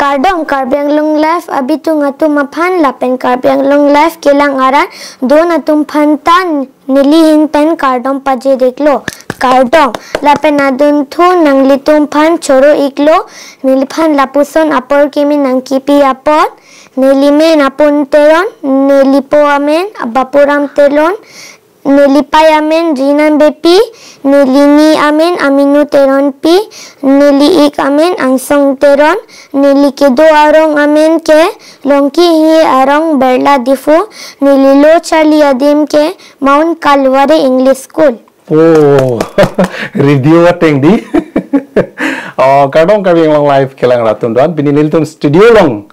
Kardom karbiang long life abi tu ngatu maphan lapen karbiang long life kelang ara don atum phantan nilihin pen kardom paje deklo kardom lapen adun thu nangli tum phan choro iklo nilphan lapuson apor kimi nangkipi apot nilimen apun teron nilipo amen abapuram telon Nilipay amen rinan bepi nilini amen aminu teron pi niliik amen angsong teron nilikido arong amen ke longki hi arong berla difu nililo charlie adim ke Mount Calvary English School. Oh, review ateng di. Oh, kadang kami long live kelang ratun doan pini nilitum studio long.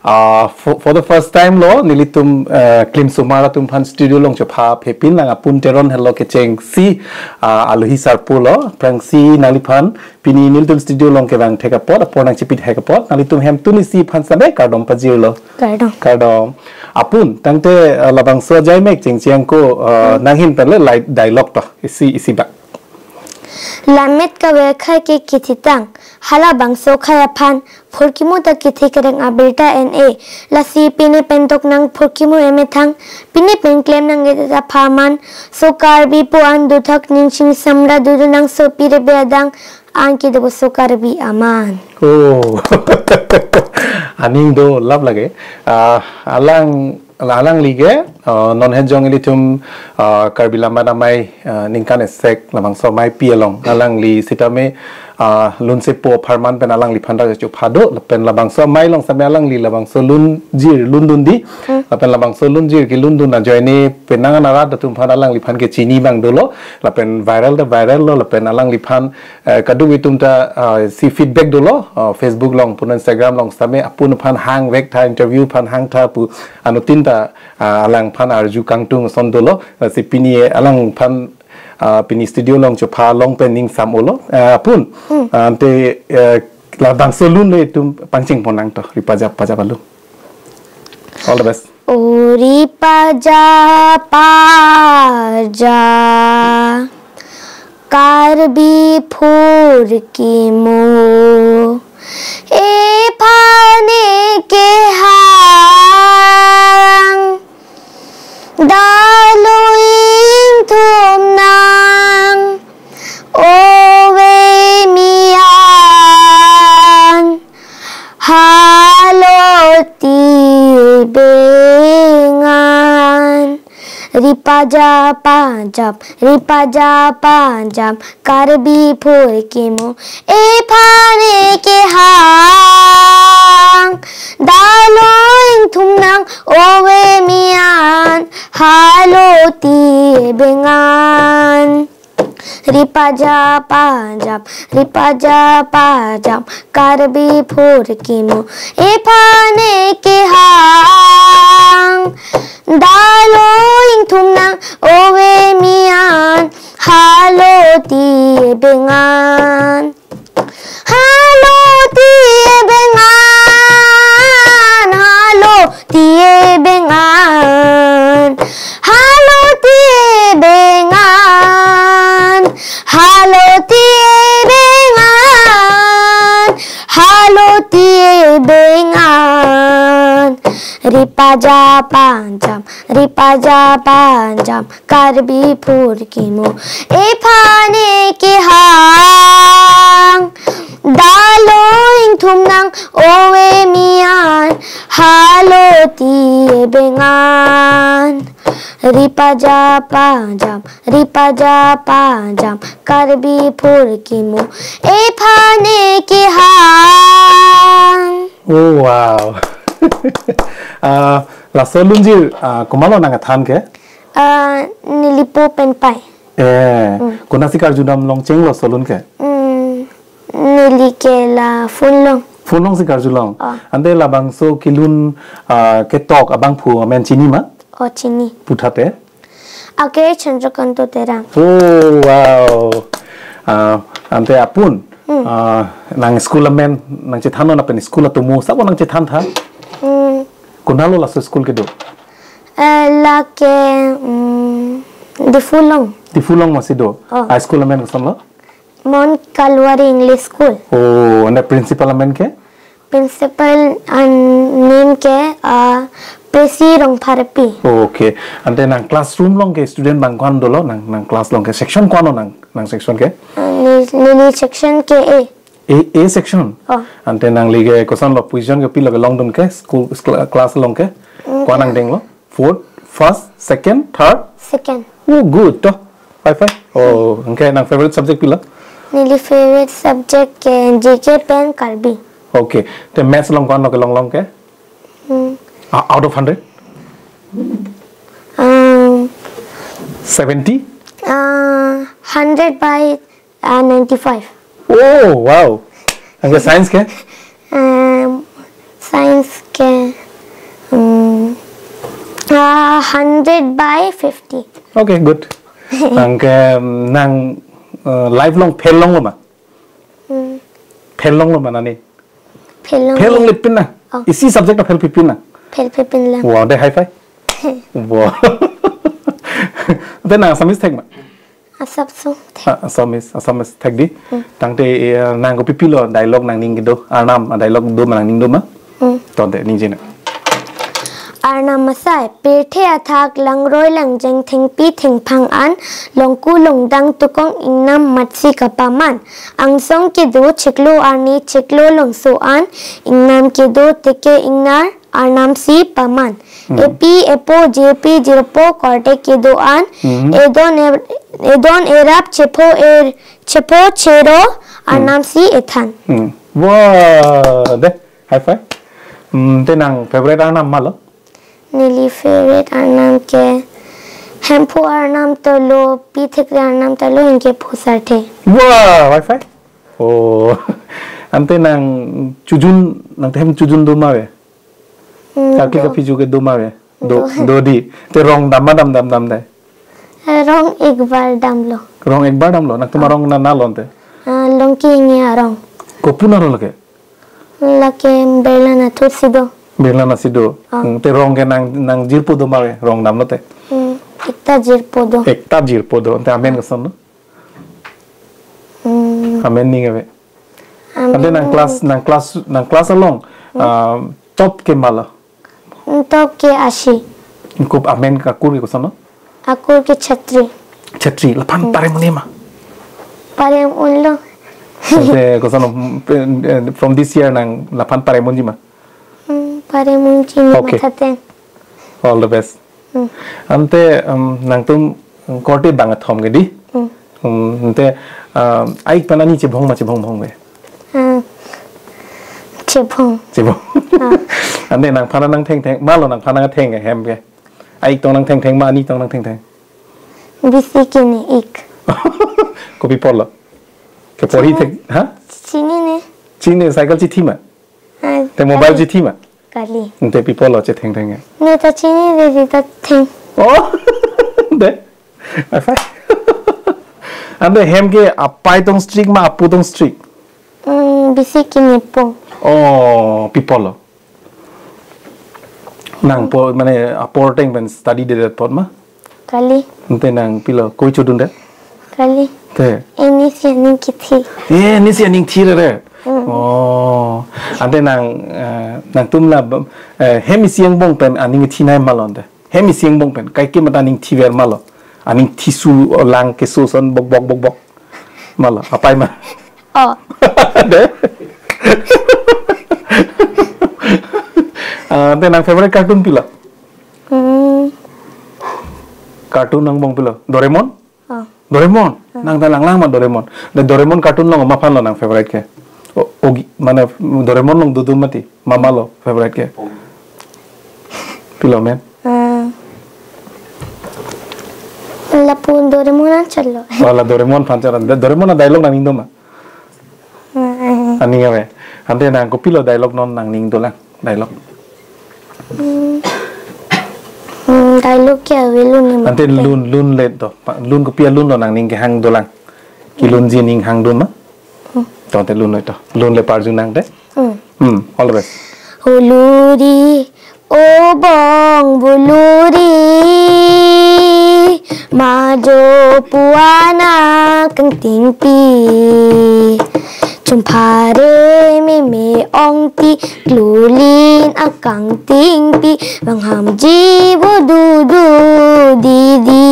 For the first time lo nilitum klim sumara tum pan studio long chopa pepin lang Apun Teron hello kecheng si aluhi sarpu lo prang si nalipan pini nilitum studio long ke bang theka pot apor nang chipit heka pot nalitum hem tuni si pan sabe kardom pajio lo kardom Apun tangte labang so jai mek cheng cheng ko nanghin penle light dialogue to isi ba Lamet ka wekha ke kititang hala bangso khaya phan phorkimu ta kithikering abelta na lasi pine pentok nang phorkimu emethang pine pen claim nang eta phaman sokar bi pu an duthak ningsing samra dudu nang so pire beadang anki debo sokar bi aman. Oh aning do love lage alang lige non hejong ilitum karbilamba namai ningkan esek lamang so mai pialong alang li sitame lunse po parman pen alang li phanda chu phado pen labang so mai long same alang li labang so lun jir lundun di pen labang so lun jir ki lundun na joine penang na ra datum phan alang li phan ke chini bang dolo la pen viral lo la pen alang li phan kadu witum ta si feedback dolo Facebook long pun Instagram long same apun phan hang vek tha interview phan hang tha pu anutin ta alang phan arju kangtung son dolo si pini alang phan pini studio long chopa long pening samolo pun ante labang solun le tum pangching ponang to ripaja paja balu all the best ripaja paja karbi phur ki mo e phane ke hang daluing thum nang owe mian haloti bengan ripaja panjab karbi phur kimo e phane ke hang daluing thum nang owe mian haloti bengan ripaja panjab karbi phur kimo e phane ke hang daluing thum nang owe mian haloti bengan haloti bengan haloti bengan haloti bengan haloti bengan haloti bengan ripaja panjab karbi phur kimo e phane ke hang daluing thum nang owe mian haloti bengan ripaja panjab karbi phur kimo e phane ke hang. Oh wow la solunjir kumalo nang than ke nilipo penpai kunasikar judam long cheng lo solun ke nilike la funlong sikar julong ande labang so kilun ketok abang phu men chini ma chini puthate ake chandраkanto terang. Oh wow ante apun nang school men nang chethano na pen school to mu sabo nang chethan tha kunalo la school ke do la ke di fulong masido high school men ko samlo Mount Calvary English School. Oh, and the principal men ke principal name ke presi rong pharapi. Okay. Ante nang classroom long ke student bang kwan dolo nang class long ke section kwan nang section ke? Nili section ke A. A section. Ante nang lige kosan lo position ke pilo ke long dun ke school class long ke kwan nang deng lo? Fourth, first, second, third. Second. Oh, good to. Fine. Oh, okay. Nang favorite subject pilo? Nili favorite subject ke JK pen karbi. Okay. The maths long kwan lo ke long ke? Out of 100? 70? 100 by 95. Oh, wow. And science ke? Science ke 100 by 50. Okay, good. Nang lifelong fail long lo ma? Fail long lo ma nani? Fail long lipin na? Isi subject na fail pipin na? Fail pipin lang. Wow, de high five. Wow. Then Assamese thek ma? Assamese thek di. Tang te nang ko pipilo dialogue nang ning do. Arnam dialogue do nang ning do ma? Tonte ning jina. Arnam masai pethe athak langroi langjeng thengpi thengphang an longku longdang tukong ingnam matsi kapaman angsong ke do cheklo arni cheklo longso an ingnam ke do teke ingnar Arnam si paman. Epi epo jp jirpo korte kedo an edon erap chepo chero Arnam si ethan. Wow, de high five. Tenang favorite Arnam malo? Nili favorite Arnam ke hempo Arnam tolo pithekre Arnam tolo inke phusarte. Wow, high five. Oh, ante nang chujun nang tem chujun do mawe. Kaki kapi juga do mawe. Do di. Te rong dam dai. Rong ek bar dam lo. Rong ek bar dam lo. Nak tuma rong na lonte. Long ki ngia rong. Kopu na lake. Lake berla na tu sido. Berla na sido. Te rong ke nang jirpo do mawe. Rong dam lo te. Ekta jirpo do. Ekta jirpo do. Te amen kasan no. Amen ni ngawe. Ante nang class along. Top ke mala. Top ke ashi. Kup amen kakur ke kosan no. Akur ke chhatri. Chhatri lapan pare munema. Pare unlo. Ante kosan from this year nang lapan pare munjima. Pare munji mathaten. All the best. Ante nang tum korte bangat thom ge di. Ante aik panani chebong be. Chebong. Ante nang phana nang theng malo nang phana theng ge hem ge. Aik tong nang theng ma ani tong nang theng. Bisi kini ik. Kopi polo. Ke pori thek ha? Chini cycle chi thima. Te mobile chi thima. Kali. Ante pi polo che theng ge. Ne ta chini de di ta theng. Oh. De. Afai. Ante hem ge apai tong streak ma apu tong streak. Bisi kini po. Oh, pipolo. Nang po mane aporting ben study de pot ma. Kali. Ante nang pilo koi chudun de. Kali. Te. Ini sianing kithi. Ni sianing thi re. Oh. Ante nang tumla hemi siang bong pen aning thi nai malon de. Hemi siang bong pen kai ke mata ning thi ver malo. Aning thi su lang ke so son bok. Malo apai ma. Oh. De. Ante nang favorite cartoon pila. Cartoon nang bong pila. Doraemon? Doraemon. Nang lang ma Doraemon. The Doraemon cartoon long ma fan lo nang favorite ke. Ogi mana Doraemon long dudu mati. Mama lo favorite ke. Pila men. Lapun Doraemon an challo. Wala Doraemon fan charan. Doraemon na dialogue nang indo ma. Ani ngawe. Ante nang ko pilo dialogue non nang ning do lang. Dialogue. Dialogue kya velu ni. Ante lun le do. Lun ko pia lun lo nang ning ke hang do lang. Ki lun ji ning hang do ma. Tonte lun to. Lun le parju nang de. All the best. Huluri obong buluri majo puana kang tingpi chumpare me ong ti glulin akang ting pi wang ham ji bu du du di di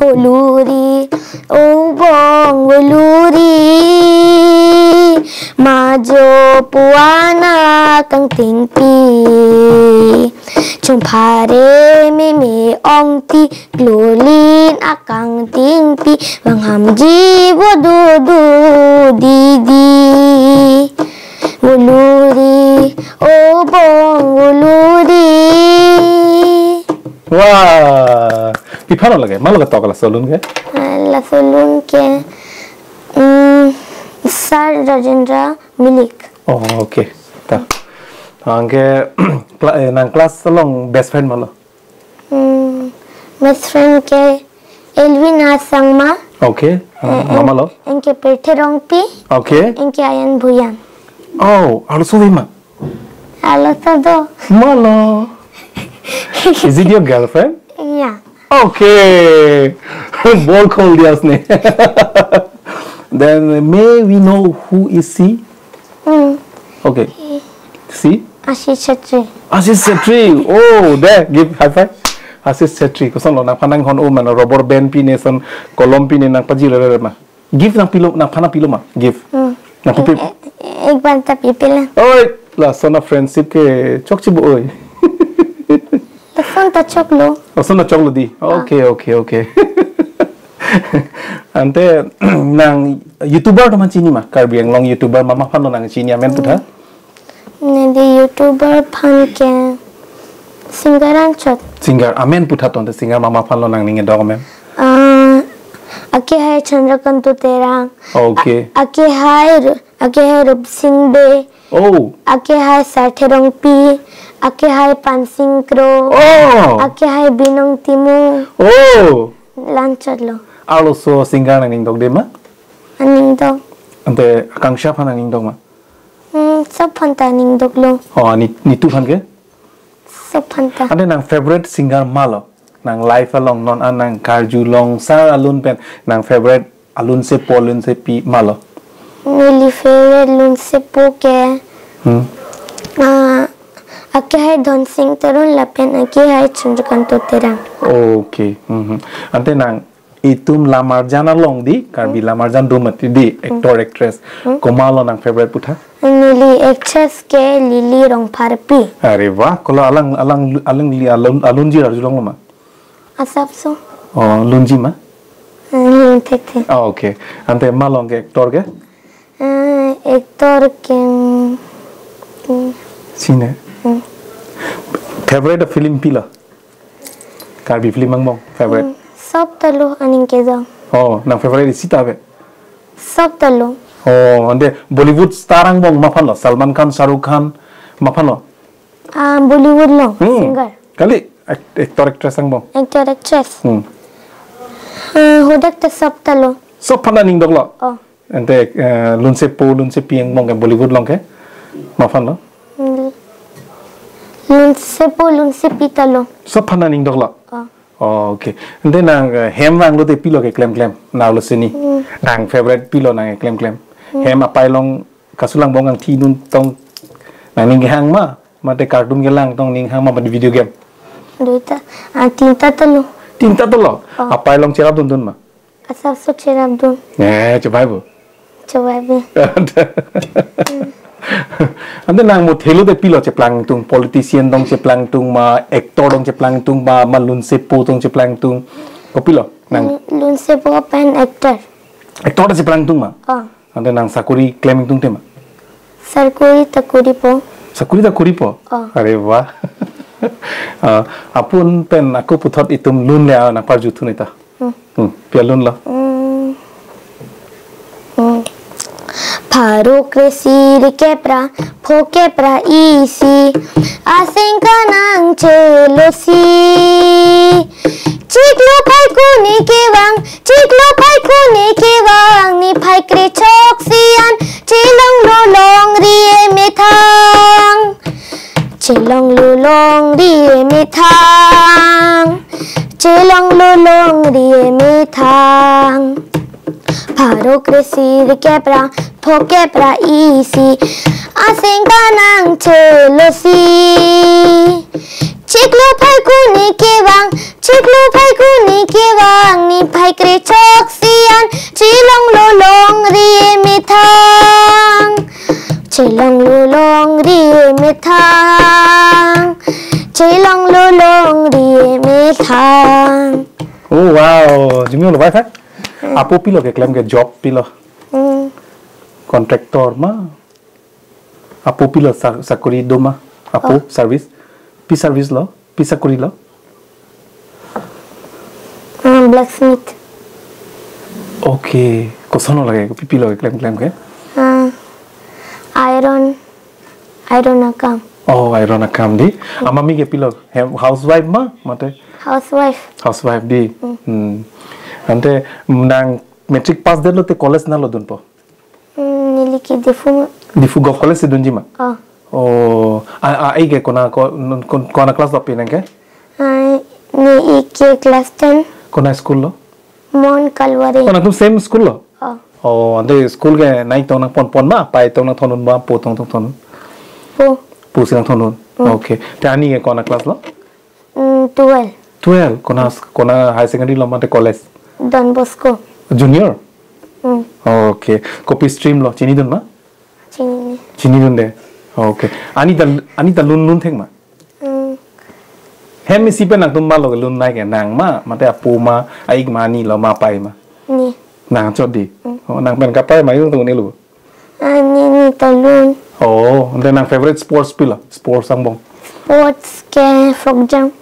uluri ubong uluri majo puana kang ting pi chung pare me ong ti glulin akang ting pi wang ham ji bu du du di di uluri ubong uluri. Wah, pipano lagi, malu ke tokala solun ke? La solun ke Sar Rajendra Milik. Oh, okay. Ta. Angke nang kelas selong best friend malu. Best friend ke Elvina Sangma. Okay. Mama lo. Enke Pertherong pi. Okay. Enke Ayan Buyan. Oh, alu suwi ma. Alo todo. Malo. Is it your girlfriend? Yeah. Okay. Ball call dias ne. Then may we know who is she? Okay. See? Ashish Chetri. Ashish Chetri. Oh, there. Give high five. Ashish Chetri. Kusan lo nang panang hon man rubber band pin son kolom pin nang pajil ma. Give nang pilo nang panang pilo ma. Give. Nang pipil. Ek banta pipil. Oi, la sona friendship ke chok chibu oi. La son ta choklo. Oh, sona choklo di. Okay. Ante nang YouTuber to man chini ma. Karbi ang long YouTuber mama pano nang chini amen putha. Nedi YouTuber pan ke singaran chot. Singer amen putha to singer mama pano nang ninge dog amen. Ake hai Chandrakant Terang. Okay. Ake hai Rup Singh Be. Oh. Ake hai Sartherong pi. Ake hai Pansing Kro. Oh. Ake hai Binong Timu. Oh. Lanchot lo. Also singer nang ning dog de ma. Aning dog. Ante akangsha phan nang ning dog ma. Sab phanta ning dog lo. Oh ni tu phan ke? Sab phanta. Ante nang favorite singer malo. Nang life along non anang karju long sar alun pen nang favorite alun se polun se pi malo. Mili favorite lun se po ke. Ake hai Dhon Singh Tarun lapen ake hai Chandrakant Terang. Okay. Ante nang itum lamarjan along di karbi lamarjan dumati di actor actress komalo nang favorite putha. Mili actress ke Lily Rongphar pi. Are wah kolo alun ji arjulong ma. Asap so. Oh lunji ma. Kethek. Oh okay. Ante malong ke actor ke? Actor ke Sine. Favorite film pila. Karbi film mangmong favorite. Sab talo aning ke daw. Oh, nang favorite sita be. Sab talo. Oh, ande Bollywood star ang bong mapano Salman Khan, Shahrukh Khan mapano. Bollywood lo singer. Kali actor actress ang bong. Actor actress. Hudak ta sab talo. So pana ning doglo. Oh. Ante lunse pi ang bong Bollywood long ke. Mapano. Lunse pi talo. So pana ning doglo. Oh. Oh, okay. Ante nang hem wang lo te pilo ke klem na lo sini. Nang favorite pilo nang klem. Hem apai long kasulang bong ang ti nun tong nang ning hang ma te cartoon ke lang tong ning hang ma di video game. Duita. Tinta talo. Tinta tolo. Apai long cerap dun ma. Asap so cerap dun. Cobai bu. Coba be. Ante nang mo thelo de pilo ceplang tung politician dong ceplang tung ma actor dong ceplang tung ma malun sepo dong ceplang tung ko pilo nang Lun se po pen actor. actor de ceplang tung ma. Oh. Ante nang sakuri claiming tung tema. Sarkuri takuri po. Sakuri da kuri po. Are wah. Apun pen aku puthot itum lun le na parju thunita. Pia lun lo. Paro kresir kepra phoke pra isi asing kanang chelosi chiklo pai kuni kewang ni pai kre chok sian chelong lo long rie methang chelong lo long rie methang Paro kresir kepra phoke pra isi asing kanang chelosi chiklo phai kuni kewang chiklo phai kuni kewang ni phai kre chok sian chilong lo long ri mithang chilong lo long ri mithang chilong lo long ri mithang. Oh wow, jimi lo bai phai. Apo pilo ke claim ke job pilo. Contractor ma. Apo pilo sakuri doma. Apo service. Pi service lo, pi sakuri lo. Blacksmith. Okay, kosono lage pi pilo ke claim ke. Iron akam. Oh, iron akam di. Amami ke pilo housewife ma mate. Housewife di. Ante nang metric pass delo te college na lo dun po. Nili ki Difu go college se dunji ma. Oh, ai ke kona class lo pinang ke? Ni ke class 10. Kona school lo? Mon Kalwari. Kona tu same school lo? Oh, ante school ke nai tong nang pon ma, pai tong nang thonun ma, po tong thonun. Po sing thonun. Okay. Te ani ke kona class lo? 12. 12. Kona high secondary lo ma te college. Don Bosco. Junior? Okay. Copy stream lo chini dun ma? Chini dun de. Okay. Ani ta lun theng ma. Hem mi sipe nang tum ma lo lun nai ke nang ma mate apu ma aik ma ni lo ma pai ma. Ni. Nang chot di. Oh nang pen ka pai ma yung tu ni lu. Ni ta lun. Oh, and then nang favorite sports pila. Sports ang bong. Sports ke frog jump.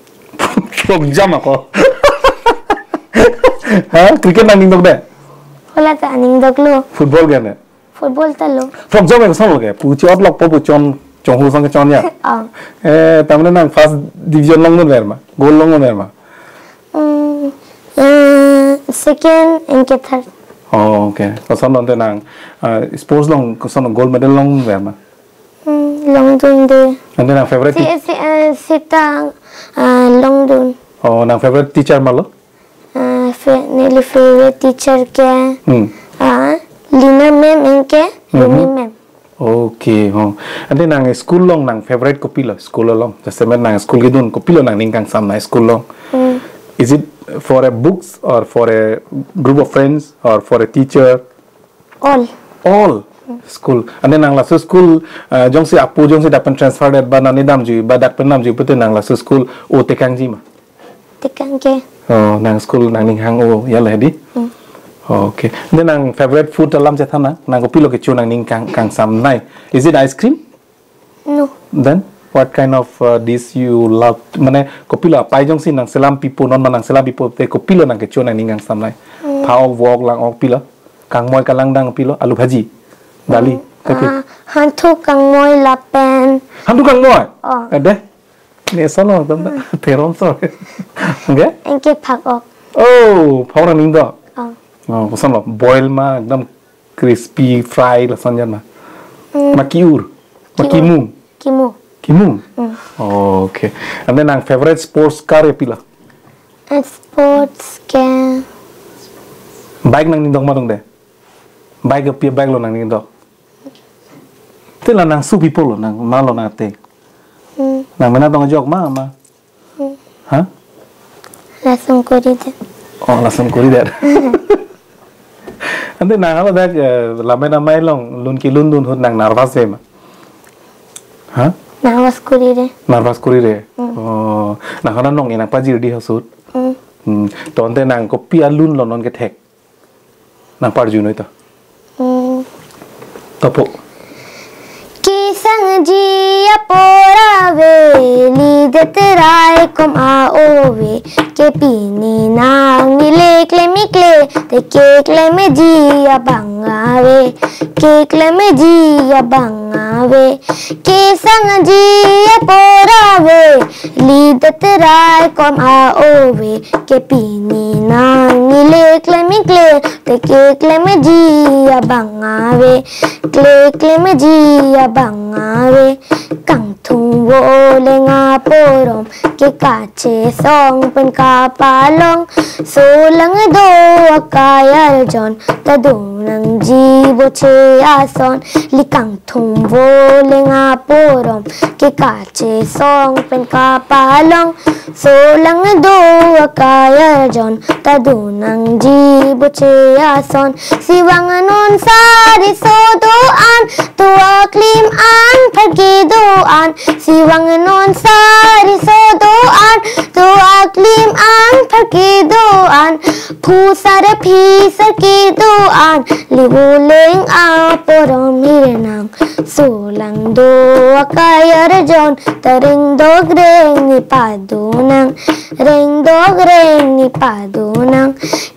Frog jump ako. Ha? Cricket nang nindog de? Wala ta aning doglo. Football gan de? Football ta lo. Frog jump ko son lo ke. Pu chot lok po pu chon chong hu sang ke chon ya. Tamne nang first division long no ver ma. Goal long no ver ma. Second and third. Oh, okay. Ko son non te nang sports long ko son gold medal long ver ma. Long dun de. And then nang favorite sita long dun. Oh, nang favorite teacher ma lo? Nearly favorite teacher ke Lina ma'am and ke Lumi ma'am. Okay, and then nang school long nang favorite ko pila school long. Just nang school gidun ko pilo nang ningkang sam na school long. Is it for a books or for a group of friends or for a teacher? All. School. And then nang lasu school jong si apu jong si dapat transfer ba nang nidam ju ba dak penam ju pute nang lasu school o tekang ji ma. Tekang ke. Oh, nang school nang ninghang o yala di. Okay. Then nang favorite food dalam je thana nang ko pilo ke chu nang ningkang kang sam nai. Is it ice cream? No. Then what kind of dish you love? Mane ko pilo pai jong si nang selam pipo non manang selam pipo te ko pilo nang ke chu nang ningkang sam nai. Phao wok lang ok pilo. Kang moi kalang dang pilo alu bhaji. Dali. Hantu kang moi lapen. Hantu kang moi? Ada? Ni sono tam teron so. Okay? Enke phak ok. Oh, phao nang ning do. Oh, ko sono boil ma ekdam crispy fry la sanjan ma. Makiur. Makimu. Kimu. Oh, okay. And then ang favorite sports car pila. Sports ke. Bike nang nindong ma dong de. Bike pia bike lo nang nindong. Tila nang su people lo nang malo na te. Nang mana dong jok ma. Ha? Langsung kuri de. Oh, langsung kuri de. Ante nang apa dak lamai na mai long lun ki lun hut nang nervous ma. Ha? Nervous kuri de. Nervous kuri de. Oh, nang kana nong inang pajir di hasut. To ante nang ko pia lun lo non kethek. Nang parju noi to. Topo. Kisang jiya porawe lidetrai kom aove ke pini nang nilekle mikle te kekle me jiya bangave kekle me jiya bangave kisang jiya porawe lidetrai kom aove ke pini nang nilekle mikle te kekle me jiya bangave kekle me jiya bangave kang thung wo lenga porom ke kache song pen kapalong solang do akayar jon tadunang jibo che ason likang thung wo lenga porom ke kache song pen kapalong solang do akayar jon tadunang jibo che ason siwanganon sari sodoan tua klim an pergidoan siwanganon sari sodoan tua klim an pergidoan pusar pisar kidoan libuleng aporom hirenang sulang do akayar jon taring dogreng ni padunang reng dogreng ni padunang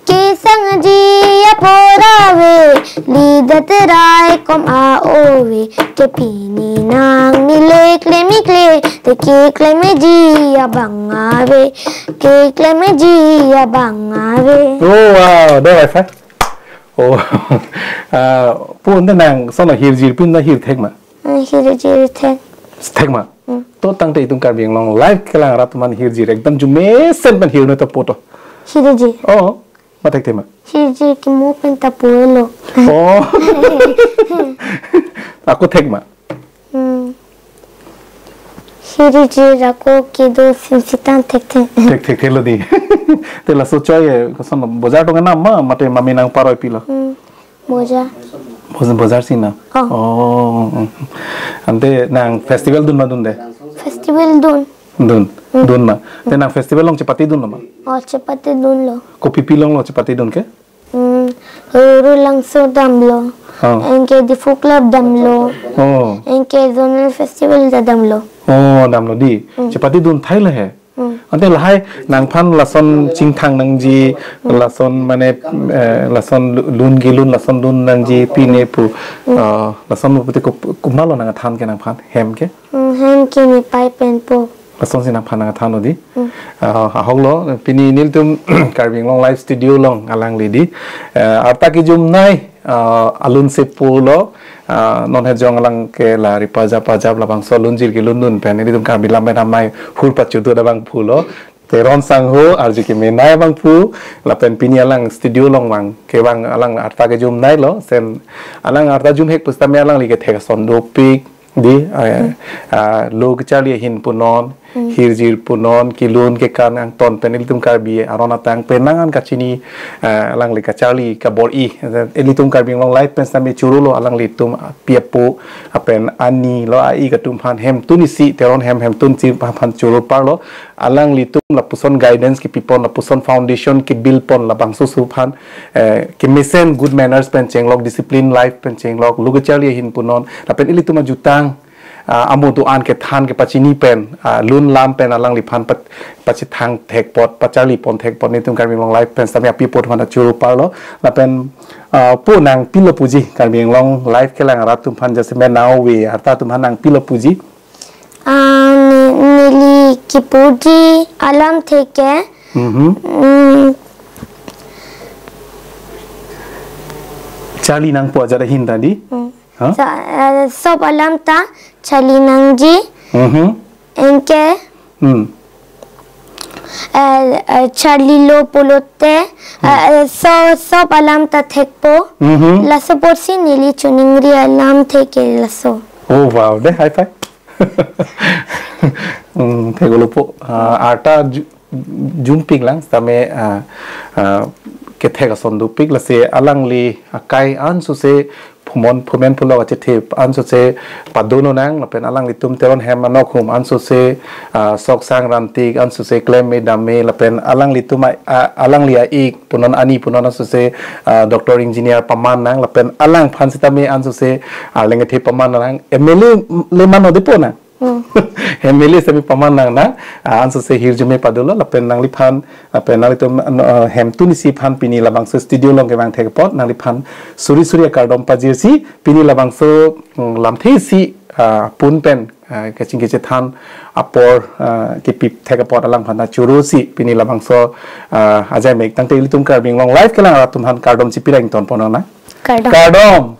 kisang jiya porave lidat rai kom aove ke pini nang nile klemikle te ke kleme jiya bangave ke kleme jiya bangave. Oh wow, đó là phát. Oh, pun đó nàng sau này hiểu gì pun nó hiểu thèm mà. Hiểu gì thèm. Thèm mà. तो तंग ते तुम कर Bing लोंग live केला रात मन हिर जी एकदम जुमे सेन बन हिर न तो पोटो हिर जी ओ मत ते म हिर जी कि मो पेन त पोलो ओ aku tek ma हिर जी रको के दो सिंसितान tek lo di te la so choy ko son bozar to na ma mate mami nang paroi pilo bozar sin na oh ante nang festival dun ma dun de festival dun ma te nang festival long chepati dun lo ma oh chepati dun lo ko pipi long lo chepati dun ke ru lang so dam lo enke di folk club dam lo enke zonal festival da dam lo oh dam lo di chepati dun thai la he ante lahai nang phan lason chingthang nang ji lason mane lason lun gilun lason lun nang ji pine pu lason pute ko kumalo nang than ke nang phan hem ke ni pai pen po lason sin nang phan nang than lo di hoglo pini nil tum carving long live studio long alang li di arta ki jum nai alun se pulo non he jong lang ke la ri pajab labang so lunjir ke lundun pen ni tum ka bilam me namai hur pachu tu da bang phulo teron sang ho arji ke me nai bang phu la pen pini alang studio long bang ke bang alang arta ke jum nai lo sen alang arta jum hek pusta me alang li ke thek son do pik di log chali hin punon hirjir punon kilun ke kanang ton penil tum kar bi arona tang penangan kachini alang li kachali ka bor I elitum kar bing long light pen sami churulo alang li tum piepo apen ani lo ai ka tum phan hem tunisi teron hem tun chi phan churul parlo alang li tum la puson guidance ki pipon la puson foundation ki bil pon la bang su phan ki mesen good manners pen chenglok discipline life pen chenglok lugachali hin punon la pen elitum jutang amu tu an ke than ke pachini pen lun lam pen alang li phan pachi thang thek pot pachali pon thek pot ni tum kar bing long life pen samya pi pot hana churu parlo la pen pu nang pilo puji kar bing long life ke lang rat tum phan jase me now we arta tum hanang pilo puji nili ki puji alam theke chali nang po jara hin tadi sob alam ta chali nang ji enke chali lo polote sob alam ta thekpo la support si nili chuningri alam theke laso oh wow de high five thegolo po arta jumping lang tame kethek ason du pik la se alang li akai an su se phumon phumen phulo ache the an su se padono nang la pen alang li tum teron hem anok hum an su se sok sang rantik an su se claim me dame la pen alang li tum alang li ik punon ani punon su se doctor engineer paman nang la pen alang phan sitame an su se lenga the paman nang emele le mano de pona Hemili sami paman nang na anso se hirjume padolo la pen nang liphan pen nang litum hem tunisi phan pini labang so studio long ke bang thek pot nang liphan suri kardom pajirsi pini labang so lamthe isi pun pen kaching ke than apor ke pip thek pot alang phan churusi pini labang so ajai mek tang te litum kar bing long live kelang tum han kardom chipirang ton ponona kardom